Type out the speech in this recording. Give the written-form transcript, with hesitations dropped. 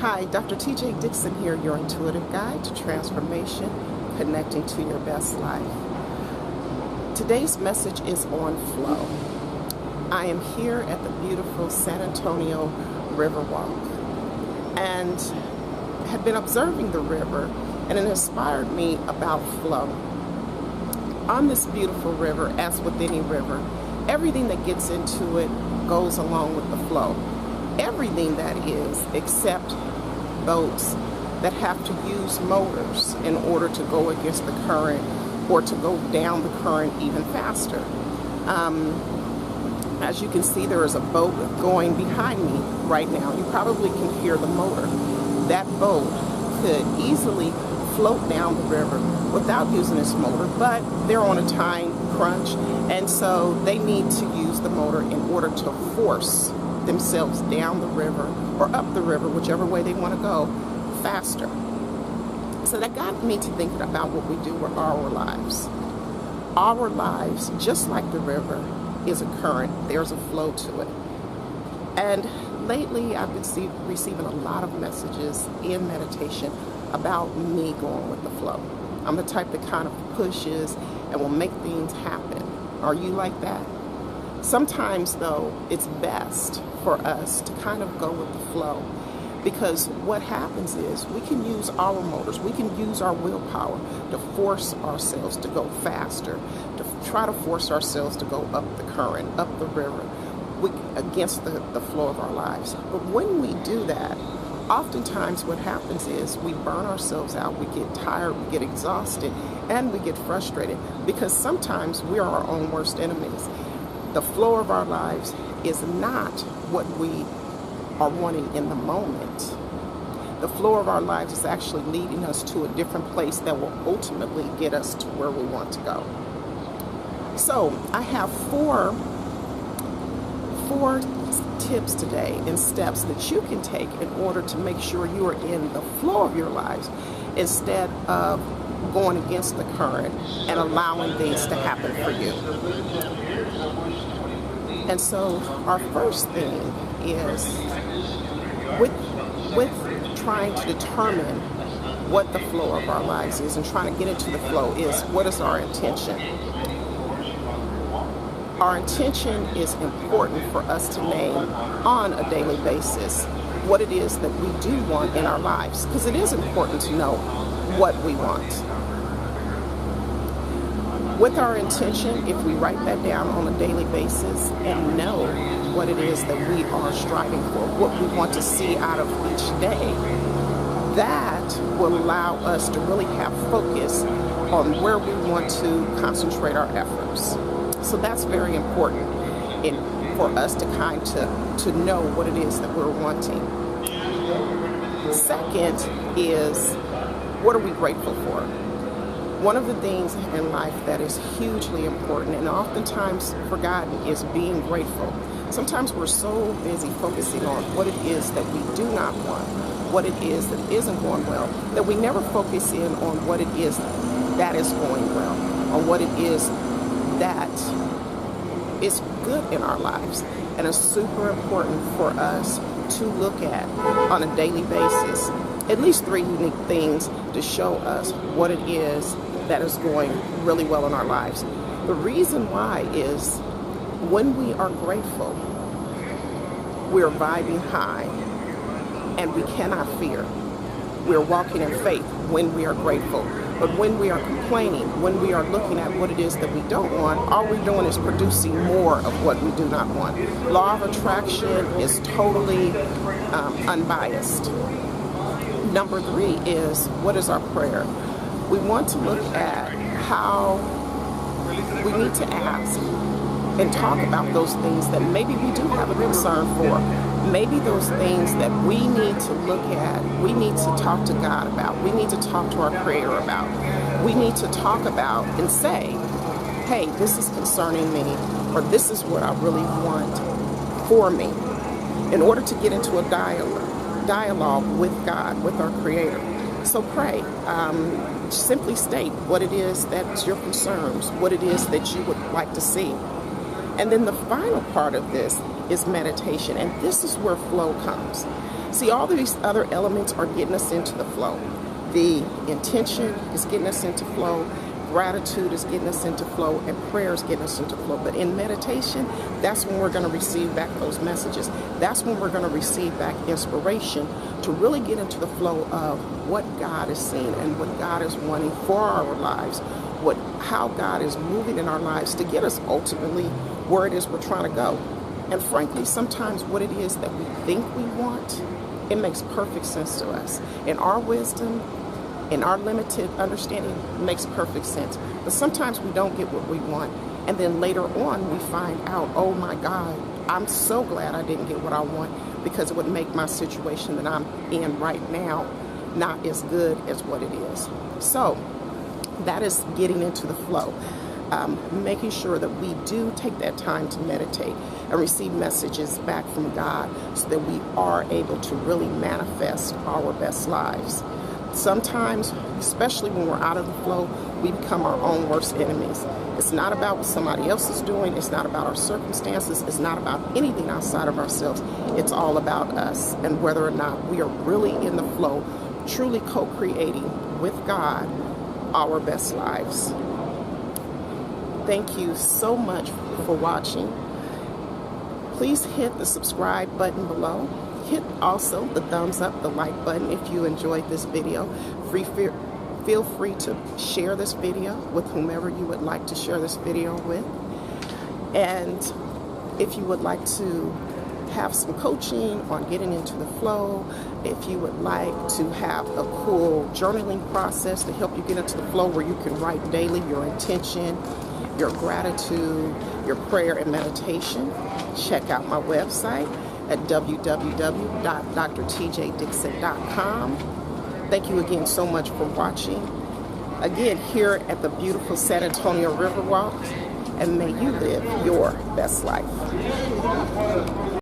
Hi, Dr. TJ Dixon here, your intuitive guide to transformation, connecting to your best life. Today's message is on flow. I am here at the beautiful San Antonio Riverwalk and had been observing the river, and it inspired me about flow. On this beautiful river, as with any river, everything that gets into it goes along with the flow. Everything that is, except boats that have to use motors in order to go against the current or to go down the current even faster. As you can see, there is a boat going behind me right now. You probably can hear the motor. That boat could easily float down the river without using its motor, but they're on a time crunch, and so they need to use the motor in order to force themselves down the river or up the river, whichever way they want to go, faster. So that got me to thinking about what we do with our lives. Our lives, just like the river, is a current. There's a flow to it. And lately I've been receiving a lot of messages in meditation about me going with the flow. I'm the type that kind of pushes and will make things happen. Are you like that? Sometimes, though, it's best for us to kind of go with the flow, because what happens is we can use our motors, we can use our willpower to force ourselves to go faster, to try to force ourselves to go up the current, up the river, against the flow of our lives. But when we do that, oftentimes what happens is we burn ourselves out, we get tired, we get exhausted, and we get frustrated, because sometimes we are our own worst enemies. The flow of our lives is not what we are wanting in the moment. The flow of our lives is actually leading us to a different place that will ultimately get us to where we want to go. So I have four tips today and steps that you can take in order to make sure you are in the flow of your lives instead of going against the current and allowing things to happen for you. And so our first thing is with trying to determine what the flow of our lives is and trying to get into the flow is, what is our intention? Our intention is important for us to name on a daily basis what it is that we do want in our lives, because it is important to know what we want. With our intention, if we write that down on a daily basis and know what it is that we are striving for, what we want to see out of each day, that will allow us to really have focus on where we want to concentrate our efforts. So that's very important for us to to know what it is that we're wanting. Second is, what are we grateful for? One of the things in life that is hugely important and oftentimes forgotten is being grateful. Sometimes we're so busy focusing on what it is that we do not want, what it is that isn't going well, that we never focus in on what it is that is going well, on what it is that is good in our lives. And it's super important for us to look at on a daily basis at least 3 unique things to show us what it is that is going really well in our lives. The reason why is when we are grateful, we're vibing high and we cannot fear. We're walking in faith when we are grateful. But when we are complaining, when we are looking at what it is that we don't want, all we're doing is producing more of what we do not want. Law of attraction is totally unbiased. Number 3 is, what is our prayer? We want to look at how we need to ask and talk about those things that maybe we do have a concern for. Maybe those things that we need to look at, we need to talk to God about, we need to talk to our Creator about. We need to talk about and say, hey, this is concerning me, or this is what I really want for me, in order to get into a dialogue with God, with our Creator. So pray. Simply state what it is that's your concerns, what it is that you would like to see. And then the final part of this is meditation, and this is where flow comes. See, all these other elements are getting us into the flow. The intention is getting us into flow. Gratitude is getting us into flow, and prayer is getting us into flow. But in meditation, that's when we're going to receive back those messages. That's when we're going to receive back inspiration to really get into the flow of what God is seeing and what God is wanting for our lives, how God is moving in our lives to get us ultimately where it is we're trying to go. And frankly, sometimes what it is that we think we want, it makes perfect sense to us. In our wisdom, in our limited understanding, it makes perfect sense. But sometimes we don't get what we want. And then later on, we find out, oh my God, I'm so glad I didn't get what I want, because it would make my situation that I'm in right now not as good as what it is. So that is getting into the flow. Making sure that we do take that time to meditate and receive messages back from God so that we are able to really manifest our best lives. Sometimes, especially when we're out of the flow, we become our own worst enemies. It's not about what somebody else is doing. It's not about our circumstances. It's not about anything outside of ourselves. It's all about us and whether or not we are really in the flow, truly co-creating with God our best lives. Thank you so much for watching. Please hit the subscribe button below. Hit also the thumbs up, the like button if you enjoyed this video. Feel free to share this video with whomever you would like to share this video with. And if you would like to have some coaching on getting into the flow, if you would like to have a cool journaling process to help you get into the flow where you can write daily your intention, your gratitude, your prayer and meditation, check out my website at www.drtjdixon.com. Thank you again so much for watching. Again, here at the beautiful San Antonio Riverwalk, and may you live your best life.